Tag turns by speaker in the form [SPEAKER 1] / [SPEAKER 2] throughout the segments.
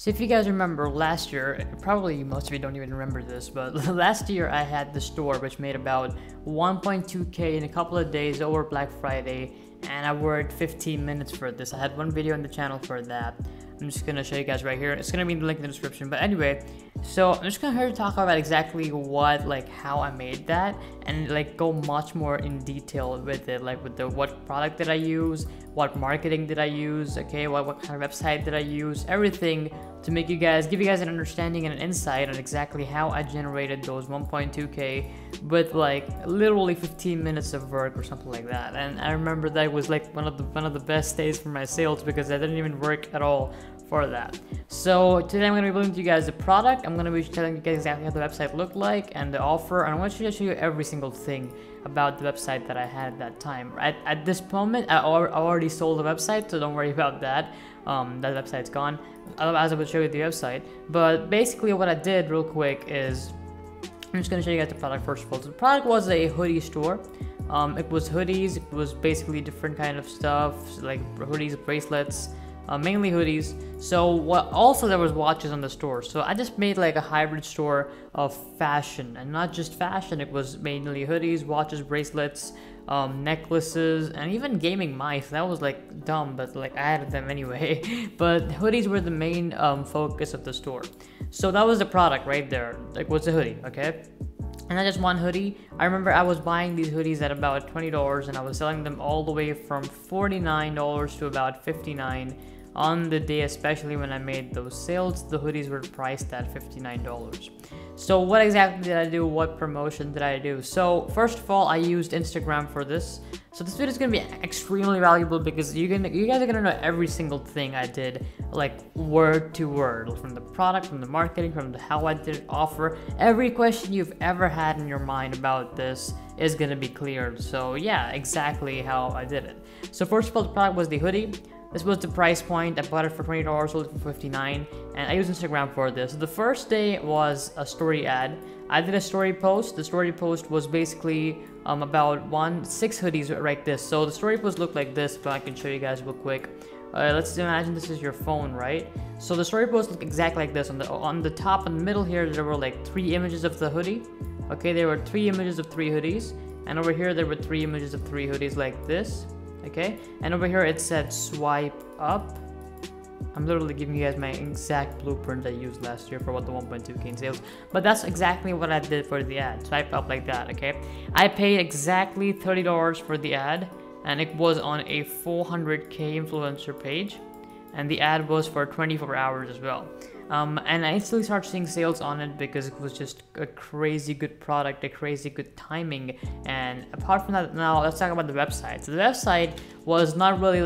[SPEAKER 1] So if you guys remember last year, probably most of you don't even remember this, but last year I had the store which made about 1.2k in a couple of days over Black Friday, and I worked 15 minutes for this. I had one video on the channel for that. I'm just gonna show you guys right here. It's gonna be in the link in the description. But anyway, so I'm just gonna talk about exactly how I made that, and go much more in detail with it, what product did I use, what marketing did I use, okay, what kind of website did I use, everything to give you guys an understanding and an insight on exactly how I generated those 1.2k with literally 15 minutes of work or something like that. And I remember that was one of the best days for my sales because I didn't even work at all for that. So today I'm going to be building to you guys the product. I'm going to be telling you guys exactly how the website looked like and the offer, and I want to show you every single thing about the website that I had at that time. At this moment, I already sold the website, so don't worry about that. That website's gone, as I will show you the website. But basically what I did real quick is, I'm just going to show you guys the product first of all. So the product was a hoodie store. It was hoodies. It was basically different kind of stuff, like hoodies, bracelets, mainly hoodies. So also there was watches on the store. So I just made a hybrid store of fashion, and not just fashion. It was mainly hoodies, watches, bracelets, necklaces, and even gaming mice. That was dumb, but I added them anyway. But hoodies were the main focus of the store. So that was the product right there. What's a hoodie, okay? And not just one hoodie. I remember I was buying these hoodies at about $20, and I was selling them all the way from $49 to about $59. On the day, especially when I made those sales, the hoodies were priced at $59. So what exactly did I do? What promotion did I do? So first of all, I used Instagram for this. So this video is gonna be extremely valuable because you guys are gonna know every single thing I did, word to word, from the product, from the marketing, from how I did offer. Every question you've ever had in your mind about this is gonna be cleared. So yeah, exactly how I did it. So first of all, the product was the hoodie. This was the price point. I bought it for $20, sold it for $59, and I used Instagram for this. So the first day was a story ad. I did a story post. The story post was basically about 6 hoodies like this. So the story post looked like this, but I can show you guys real quick. Let's imagine this is your phone, right? So the story post looked exactly like this. On the top and the middle here, there were 3 images of the hoodie. Okay, there were 3 images of 3 hoodies, and over here there were 3 images of 3 hoodies like this. Okay, and over here it said swipe up. I'm literally giving you guys my exact blueprint I used last year for what the 1.2k in sales, but that's exactly what I did for the ad. Swipe up like that. Okay, I paid exactly $30 for the ad, and it was on a 400k influencer page, and the ad was for 24 hours as well. And I instantly started seeing sales on it because it was just a crazy good product, a crazy good timing. And apart from that, now let's talk about the website. So the website was not really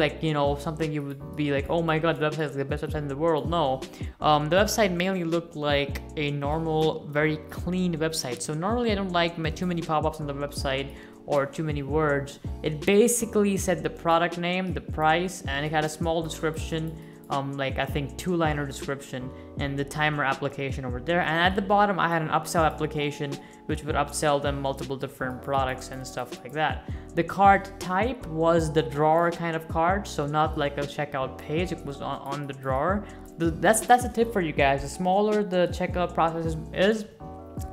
[SPEAKER 1] something you would be oh my god, the website is the best website in the world. No, the website mainly looked like a normal, very clean website. So normally I don't like too many pop-ups on the website or too many words. It basically said the product name, the price, and it had a small description, I think 2-liner description, and the timer application over there. And at the bottom I had an upsell application which would upsell them multiple different products and stuff like that. The cart type was the drawer kind of cart, so not like a checkout page. It was on the drawer. That's a tip for you guys. The smaller the checkout process is,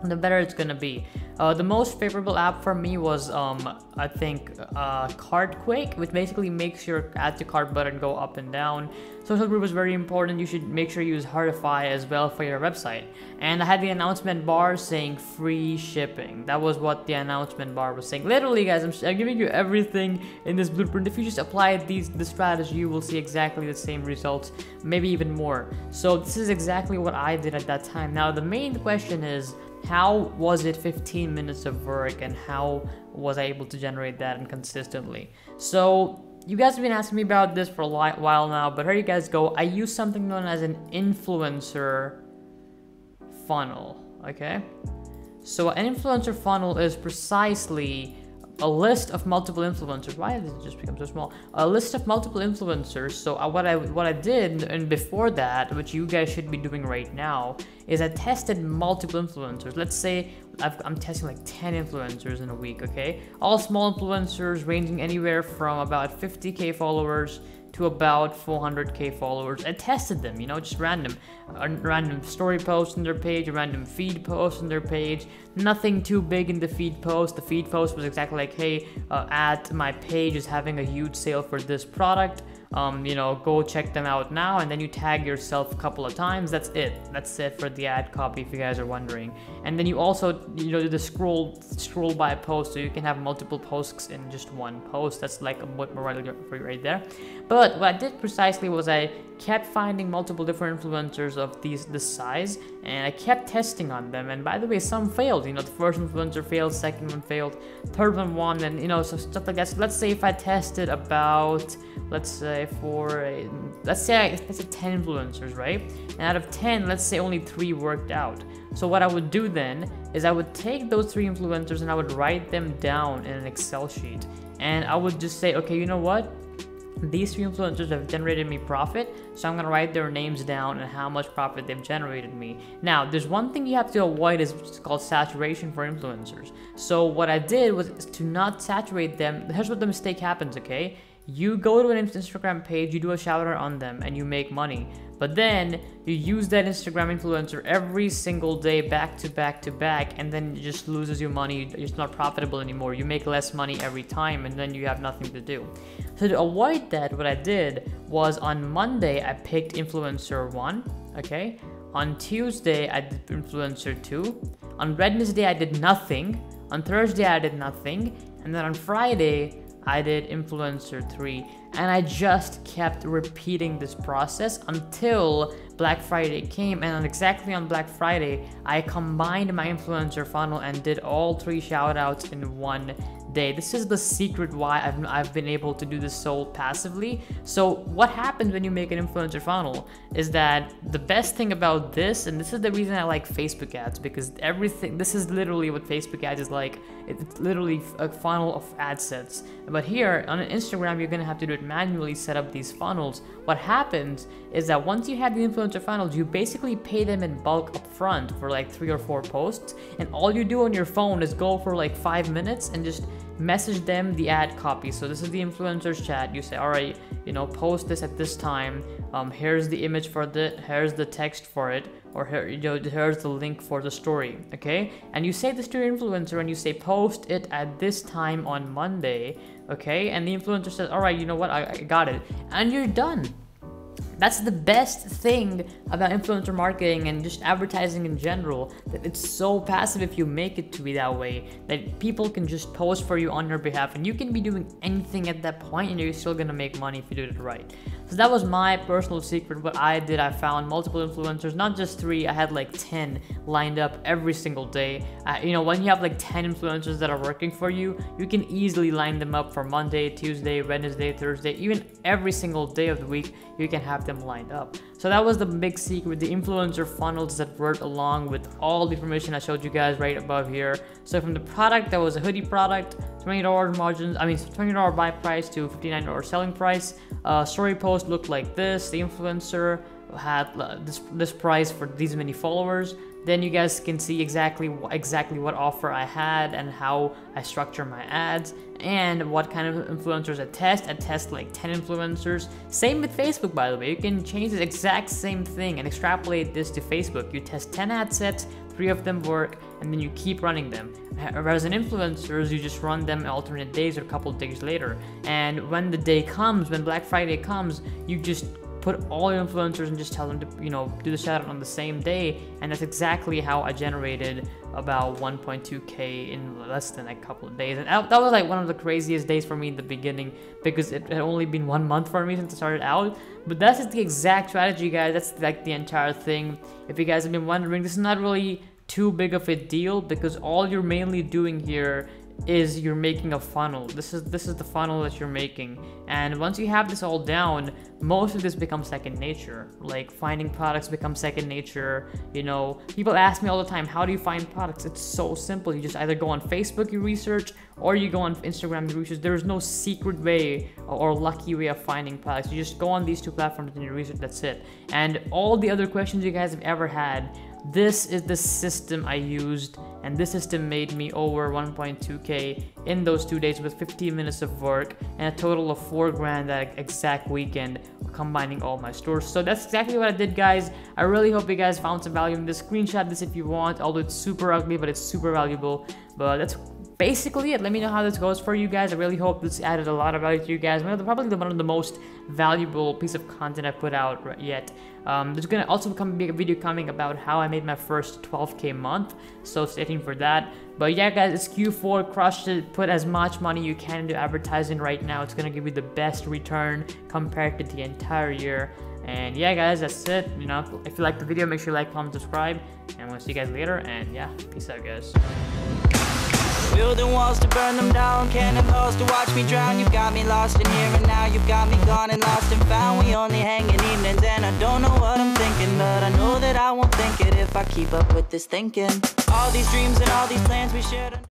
[SPEAKER 1] the better it's gonna be. The most favorable app for me was I think Cart Quick, which basically makes your add to cart button go up and down. Social proof is very important. You should make sure you use Heartify as well for your website. And I had the announcement bar saying free shipping. That was what the announcement bar was saying. Literally, guys, I'm giving you everything in this blueprint. If you just apply the strategy, you will see exactly the same results, maybe even more. So this is exactly what I did at that time. Now the main question is, how was it 15 minutes of work, and how was I able to generate that and consistently? So you guys have been asking me about this for a while now, but here you guys go. I use something known as an influencer funnel, okay? So an influencer funnel is precisely a list of multiple influencers. Why did it just become so small? A list of multiple influencers. So what I did, and before that, which you guys should be doing right now, is I tested multiple influencers. Let's say I'm testing 10 influencers in a week, okay? All small influencers ranging anywhere from about 50k followers to about 400k followers. I tested them, you know, just random story posts on their page, a random feed post on their page. Nothing too big in the feed post. The feed post was exactly like, hey, at my page is having a huge sale for this product. You know, go check them out now, and then you tag yourself a couple of times. That's it for the ad copy, if you guys are wondering. And then you also, you know, do the scroll by post, so you can have multiple posts in just one post. That's like a bit more for you right there. But what I did precisely was I kept finding multiple different influencers of this size, and I kept testing on them. And by the way, some failed. You know, the first influencer failed, second one failed, third one won, and you know, so stuff like that. So let's say if I tested about, let's say 10 influencers, right? And out of 10, let's say only 3 worked out. So what I would do then is I would take those 3 influencers and I would write them down in an Excel sheet. And I would just say, okay, you know what? These 3 influencers have generated me profit, so I'm gonna write their names down and how much profit they've generated me. Now, there's one thing you have to avoid, is what's called saturation for influencers. So what I did was to not saturate them. Here's what the mistake happens, okay? You go to an Instagram page, you do a shout out on them, and you make money. But then you use that Instagram influencer every single day, back to back to back, and then it just loses you money. It's not profitable anymore. You make less money every time, and then you have nothing to do. So to avoid that, what I did was on Monday, I picked influencer 1, okay? On Tuesday, I did influencer 2. On Wednesday, I did nothing. On Thursday, I did nothing. And then on Friday, I did influencer 3, and I just kept repeating this process until Black Friday came. And exactly on Black Friday, I combined my influencer funnel and did all 3 shout outs in one day. This is the secret why I've been able to do this so passively. So what happens when you make an influencer funnel is that the best thing about this, and this is the reason I like Facebook ads, because this is literally what Facebook ads is like. It's literally a funnel of ad sets. But here on Instagram, you're gonna have to do it manually, set up these funnels. What happens is that once you have the influencer funnels, you basically pay them in bulk up front for like 3 or 4 posts, and all you do on your phone is go for like 5 minutes and just message them the ad copy. So this is the influencers chat. You say, all right, you know, post this at this time. Here's the image for it. Here's the text for it, or here, you know, here's the link for the story. Okay, and you say this to your influencer, and you say post it at this time on Monday. Okay, and the influencer says, all right, you know what, I got it, and you're done. That's the best thing about influencer marketing and just advertising in general, that it's so passive if you make it to be that way, that people can just post for you on your behalf, and you can be doing anything at that point and you're still gonna make money if you do it right. So that was my personal secret. What I did, I found multiple influencers, not just 3, I had like 10 lined up every single day. You know, when you have like 10 influencers that are working for you, you can easily line them up for Monday, Tuesday, Wednesday, Thursday, even every single day of the week, you can have them lined up. So that was the big secret, the influencer funnels that worked along with all the information I showed you guys right above here. So from the product, that was a hoodie product, $20 margins, $20 buy price to $59 selling price. Story post looked like this. The influencer had this price for these many followers. Then you guys can see exactly what offer I had and how I structure my ads and what kind of influencers I test. I test like 10 influencers. Same with Facebook, by the way. You can change the exact same thing and extrapolate this to Facebook. You test 10 ad sets, 3 of them work, and then you keep running them. Whereas in influencers, you just run them alternate days or a couple of days later. And when the day comes, when Black Friday comes, you just put all your influencers and just tell them to, you know, do the shout out on the same day. And that's exactly how I generated about 1.2k in less than a couple of days. And that was like one of the craziest days for me in the beginning, because it had only been 1 month for me since I started out. But that's just the exact strategy, guys. That's like the entire thing. If you guys have been wondering, this is not really too big of a deal, because all you're mainly doing here is you're making a funnel. This is the funnel that you're making, and once you have this all down, most of this becomes second nature. Like finding products becomes second nature. You know, people ask me all the time, how do you find products? It's so simple. You just either go on Facebook, you research, or you go on Instagram, you research. There's no secret way or lucky way of finding products. You just go on these 2 platforms and you research. That's it. And all the other questions you guys have ever had, this is the system I used and this system made me over 1.2k in those 2 days with 15 minutes of work and a total of 4 grand that exact weekend, combining all my stores. So that's exactly what I did, guys. I really hope you guys found some value in this. Screenshot this if you want, although it's super ugly, but it's super valuable. But that's basically it. Let me know how this goes for you guys. I really hope this added a lot of value to you guys. Probably one of the most valuable piece of content I've put out yet. There's gonna also be a video coming about how I made my first 12k month, so stay tuned for that. But yeah, guys, it's Q4. Crush it. Put as much money you can into advertising right now. It's gonna give you the best return compared to the entire year. And yeah, guys, that's it. You know, if you like the video, make sure you like, comment, subscribe, and we'll see you guys later. And yeah, peace out, guys.
[SPEAKER 2] Building walls to burn them down, cannonballs to watch me drown. You've got me lost in here and now, you've got me gone and lost and found. We only hang in evenings and I don't know what I'm thinking, but I know that I won't think it if I keep up with this thinking. All these dreams and all these plans we shared.